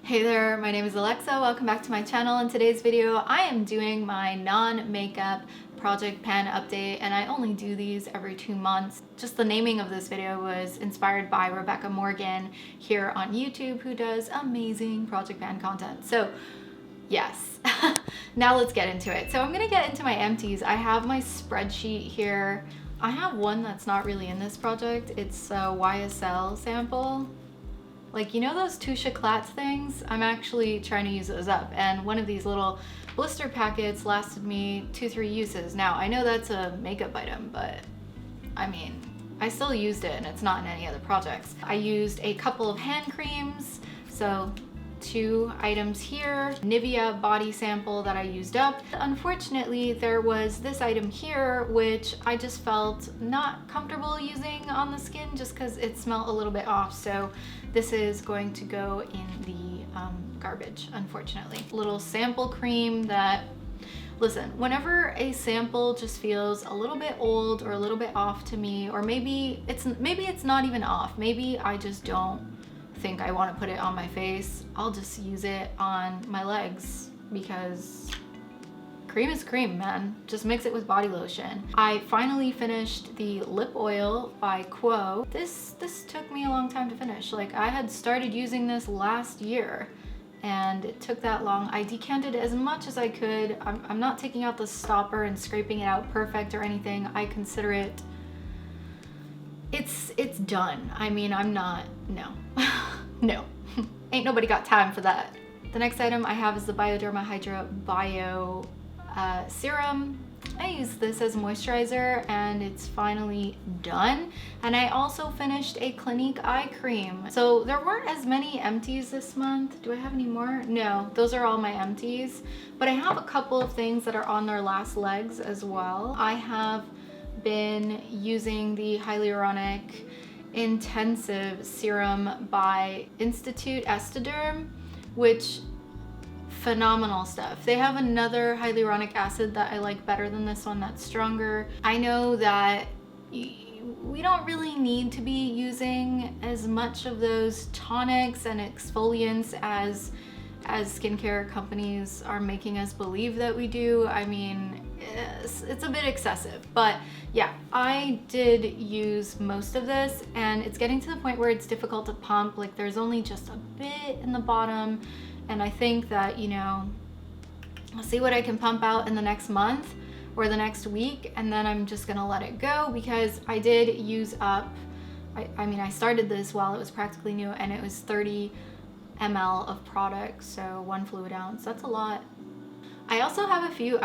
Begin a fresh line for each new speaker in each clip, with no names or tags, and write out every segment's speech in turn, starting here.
Hey there, my name is Alexa. Welcome back to my channel. In today's video, I am doing my non-makeup project pan update, and I only do these every 2 months. Just the naming of this video was inspired by Rebecca Morgan here on YouTube, who does amazing project pan content. So yes, now let's get into it. So I'm gonna get into my empties. I have my spreadsheet here. I have one that's not really in this project. It's a YSL sample. Like, you know those Touche Éclat things? I'm actually trying to use those up, and one of these little blister packets lasted me 2-3 uses. Now, I know that's a makeup item, but I mean, I still used it and it's not in any other projects. I used a couple of hand creams, so 2 items here, Nivea body sample that I used up. Unfortunately, there was this item here which I just felt not comfortable using on the skin just because it smelled a little bit off, so this is going to go in the garbage, unfortunately. Little sample cream that, listen, whenever a sample just feels a little bit old or a little bit off to me, or maybe it's not even off, maybe I just don't think I want to put it on my face, I'll just use it on my legs because cream is cream, man. Just mix it with body lotion. I finally finished the lip oil by Quo. This took me a long time to finish. Like, I had started using this last year and it took that long. I decanted as much as I could. I'm not taking out the stopper and scraping it out perfect or anything. I consider it, it's done. I mean, I'm not, no. No, ain't nobody got time for that. The next item I have is the Bioderma Hydrabio Serum. I use this as a moisturizer and it's finally done. And I also finished a Clinique eye cream. So there weren't as many empties this month. Do I have any more? No, those are all my empties. But I have a couple of things that are on their last legs as well. I have been using the Hyaluronic Intensive Serum by Institute Esthederm, which phenomenal stuff. They have another hyaluronic acid that I like better than this one that's stronger. I know that we don't really need to be using as much of those tonics and exfoliants as skincare companies are making us believe that we do. I mean, it's a bit excessive, but yeah, I did use most of this and it's getting to the point where it's difficult to pump. Like, there's only just a bit in the bottom, and I think that, you know, I'll see what I can pump out in the next month or the next week, and then I'm just gonna let it go because I did use up, I mean, I started this while it was practically new and it was 30 ml of product, so 1 fluid ounce, that's a lot. I also have a few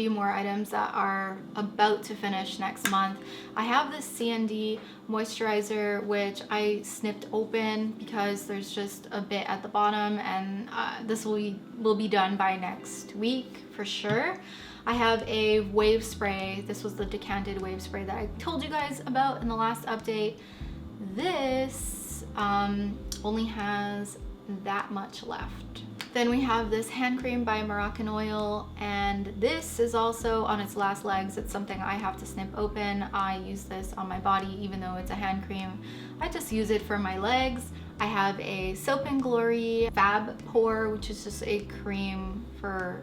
more items that are about to finish next month. I have this CND moisturizer, which I snipped open because there's just a bit at the bottom, and this will be done by next week for sure. I have a wave spray. This was the decanted wave spray that I told you guys about in the last update. This only has that much left. Then we have this hand cream by Moroccan Oil, and this is also on its last legs. It's something I have to snip open. I use this on my body even though it's a hand cream. I just use it for my legs. I have a Soap & Glory Fab Pore, which is just a cream for,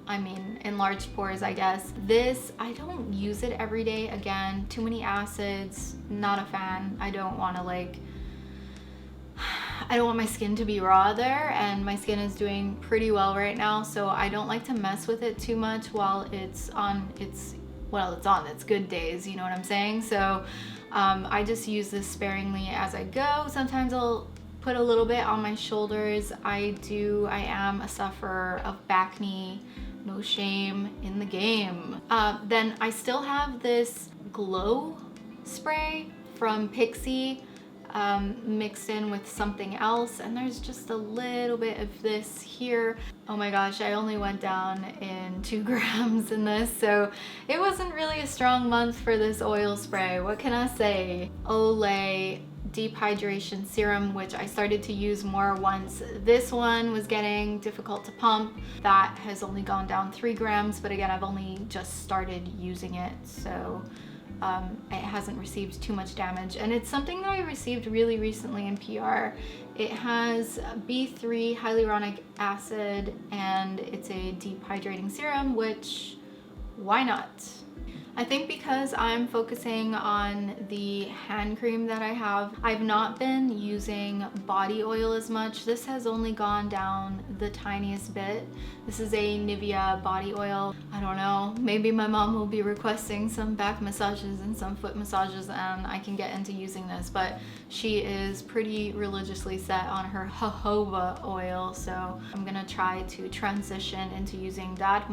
I mean, enlarged pores, I guess. This, I don't use it every day. Again, too many acids, not a fan. I don't want my skin to be raw there, and my skin is doing pretty well right now, so I don't like to mess with it too much while it's on its good days, you know what I'm saying? So I just use this sparingly as I go. Sometimes I'll put a little bit on my shoulders. I am a sufferer of back knee, no shame in the game. Then I still have this glow spray from Pixi, mixed in with something else, and there's just a little bit of this here. Oh my gosh, I only went down in 2 grams in this, so it wasn't really a strong month for this oil spray. What can I say? Olay Deep Hydration Serum, which I started to use more once this one was getting difficult to pump. That has only gone down 3 grams, but again, I've only just started using it, so it hasn't received too much damage. And it's something that I received really recently in PR. It has B3 hyaluronic acid, and it's a deep hydrating serum, which, why not? I think because I'm focusing on the hand cream that I have, I've not been using body oil as much. This has only gone down the tiniest bit. This is a Nivea body oil. I don't know, maybe my mom will be requesting some back massages and some foot massages and I can get into using this, but she is pretty religiously set on her jojoba oil, so I'm gonna try to transition into using that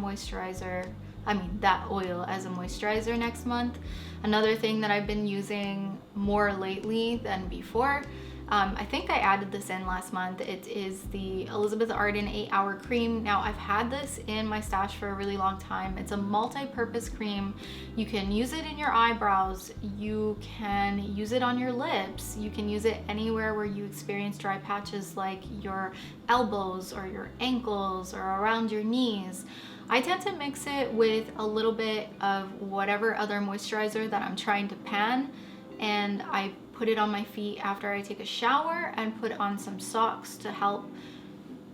oil as a moisturizer next month. Another thing that I've been using more lately than before, I think I added this in last month. It is the Elizabeth Arden 8-Hour Cream. Now, I've had this in my stash for a really long time. It's a multi-purpose cream. You can use it in your eyebrows. You can use it on your lips. You can use it anywhere where you experience dry patches, like your elbows or your ankles or around your knees. I tend to mix it with a little bit of whatever other moisturizer that I'm trying to pan, and I put it on my feet after I take a shower and put on some socks to help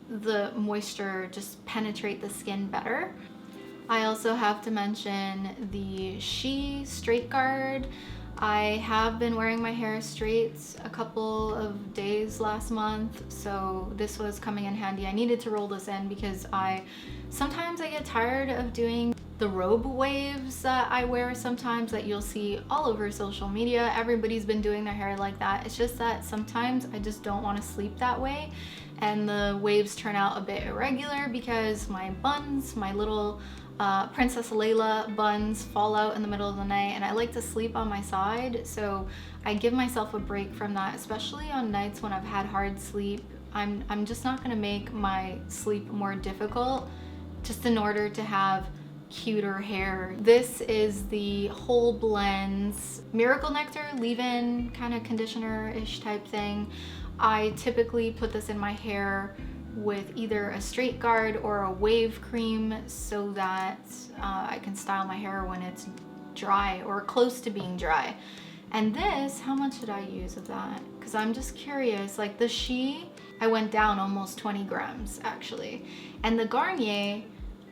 the moisture just penetrate the skin better. I also have to mention the She Straight Guard. I have been wearing my hair straight a couple of days last month, so this was coming in handy. I needed to roll this in because sometimes I get tired of doing the robe waves that I wear sometimes that you'll see all over social media. Everybody's been doing their hair like that. It's just that sometimes I just don't want to sleep that way, and the waves turn out a bit irregular because my buns, my little Princess Layla buns, fall out in the middle of the night, and I like to sleep on my side, so I give myself a break from that, especially on nights when I've had hard sleep. I'm just not gonna make my sleep more difficult just in order to have cuter hair. This is the Whole Blends Miracle Nectar leave-in kind of conditioner-ish type thing. I typically put this in my hair with either a straight guard or a wave cream so that I can style my hair when it's dry or close to being dry. And this, how much did I use of that? Because I'm just curious, like the She, I went down almost 20 grams actually. And the Garnier,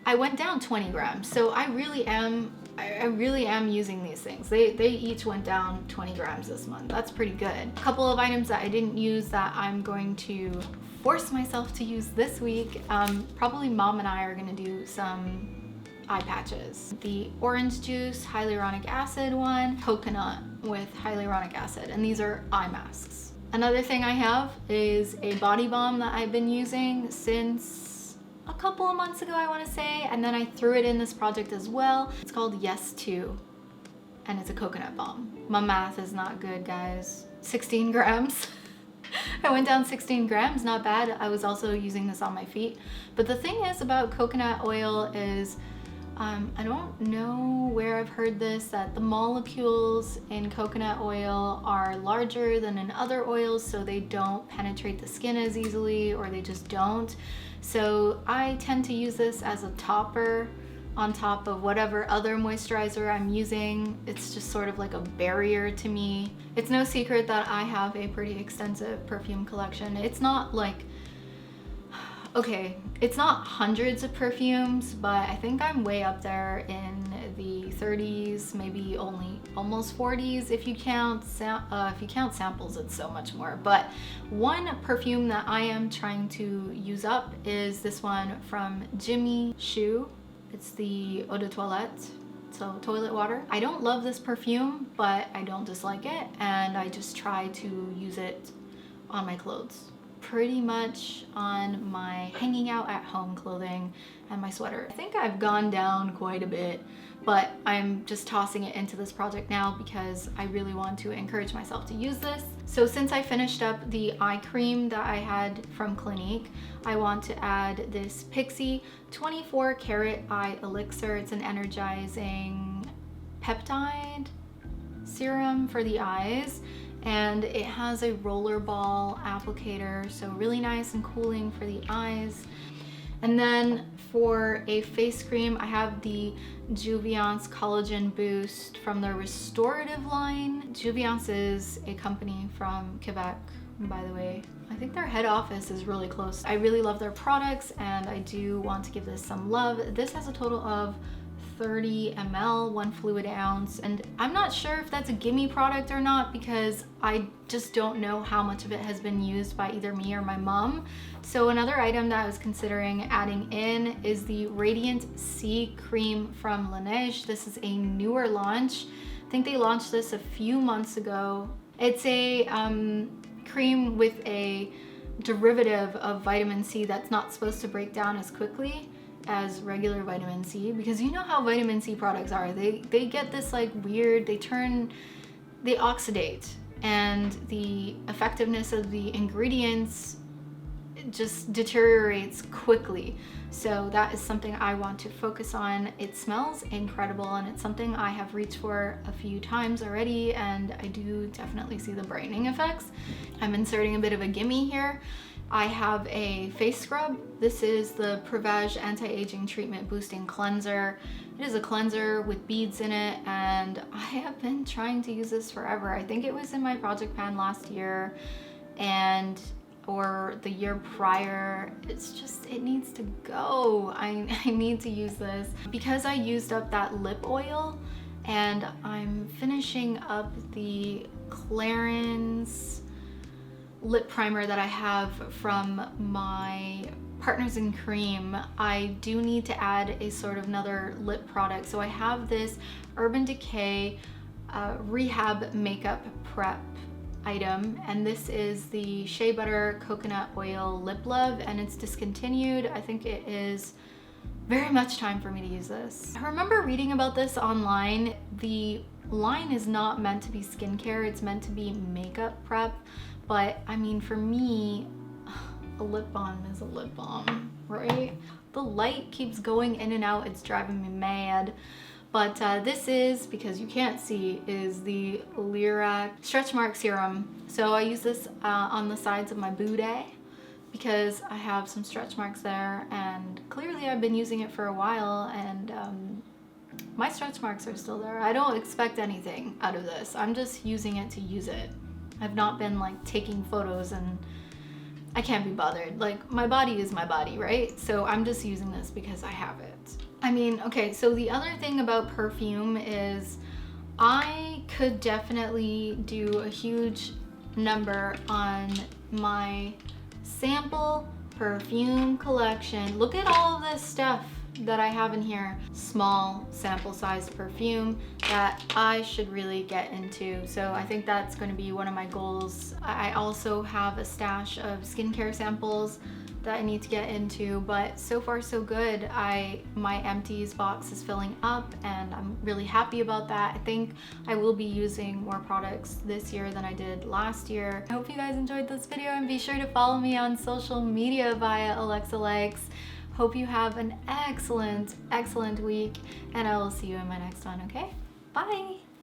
I went down 20 grams. So I really am using these things. They each went down 20 grams this month. That's pretty good. A couple of items that I didn't use that I'm going to force myself to use this week. Probably mom and I are gonna do some eye patches. The orange juice hyaluronic acid one, coconut with hyaluronic acid, and these are eye masks. Another thing I have is a body balm that I've been using since a couple of months ago, I want to say, and then I threw it in this project as well. It's called Yes To, and it's a coconut balm. My math is not good, guys. 16 grams. I went down 16 grams, not bad. I was also using this on my feet. But the thing is about coconut oil is, I don't know where I've heard this, that the molecules in coconut oil are larger than in other oils, so they don't penetrate the skin as easily, or they just don't. So I tend to use this as a topper on top of whatever other moisturizer I'm using. It's just sort of like a barrier to me. It's no secret that I have a pretty extensive perfume collection. It's not like, okay, it's not hundreds of perfumes, but I think I'm way up there in the 30s, maybe only almost 40s if you count samples. It's so much more. But one perfume that I am trying to use up is this one from Jimmy Choo. It's the Eau de Toilette, so toilet water. I don't love this perfume, but I don't dislike it, and I just try to use it on my clothes. Pretty much on my hanging out at home clothing and my sweater. I think I've gone down quite a bit, but I'm just tossing it into this project now because I really want to encourage myself to use this. So since I finished up the eye cream that I had from Clinique, I want to add this Pixi 24 karat eye elixir. It's an energizing peptide serum for the eyes, and it has a roller ball applicator, so really nice and cooling for the eyes. And then for a face cream, I have the Juviance Collagen Boost from their Restorative line. Juviance is a company from Quebec, by the way. I think their head office is really close. I really love their products and I do want to give this some love. This has a total of 30 ml, 1 fluid ounce, and I'm not sure if that's a gimme product or not because I just don't know how much of it has been used by either me or my mom. So another item that I was considering adding in is the Radiant C cream from Laneige. This is a newer launch. I think they launched this a few months ago. It's a cream with a derivative of vitamin C that's not supposed to break down as quickly as regular vitamin C, because you know how vitamin C products are. They get this like weird, they oxidate, and the effectiveness of the ingredients just deteriorates quickly. So that is something I want to focus on. It smells incredible and it's something I have reached for a few times already, and I do definitely see the brightening effects. I'm inserting a bit of a gimme here. I have a face scrub. This is the Prevage Anti-Aging Treatment Boosting Cleanser. It is a cleanser with beads in it, and I have been trying to use this forever. I think it was in my project pan last year or the year prior. It's just, it needs to go. I need to use this because I used up that lip oil, and I'm finishing up the Clarins lip primer that I have from my Partners in Cream. I do need to add a sort of another lip product. So I have this Urban Decay Rehab Makeup Prep item, and this is the Shea Butter Coconut Oil Lip Love, and it's discontinued. I think it is very much time for me to use this. I remember reading about this online. The line is not meant to be skincare, it's meant to be makeup prep. But I mean, for me, a lip balm is a lip balm, right? The light keeps going in and out, it's driving me mad. But this is, because you can't see, is the Lierac Stretch Mark Serum. So I use this on the sides of my booty because I have some stretch marks there, and clearly I've been using it for a while, and my stretch marks are still there. I don't expect anything out of this. I'm just using it to use it. I've not been like taking photos, and I can't be bothered. Like, my body is my body, right? So I'm just using this because I have it. I mean, okay, so the other thing about perfume is I could definitely do a huge number on my sample perfume collection. Look at all of this stuff that I have in here. Small sample sized perfume that I should really get into. So I think that's going to be one of my goals. I also have a stash of skincare samples that I need to get into, but so far so good. My Empties box is filling up and I'm really happy about that. I think I will be using more products this year than I did last year. I hope you guys enjoyed this video, and be sure to follow me on social media via Alexa Likes. Hope you have an excellent week, and I will see you in my next one, okay? Bye!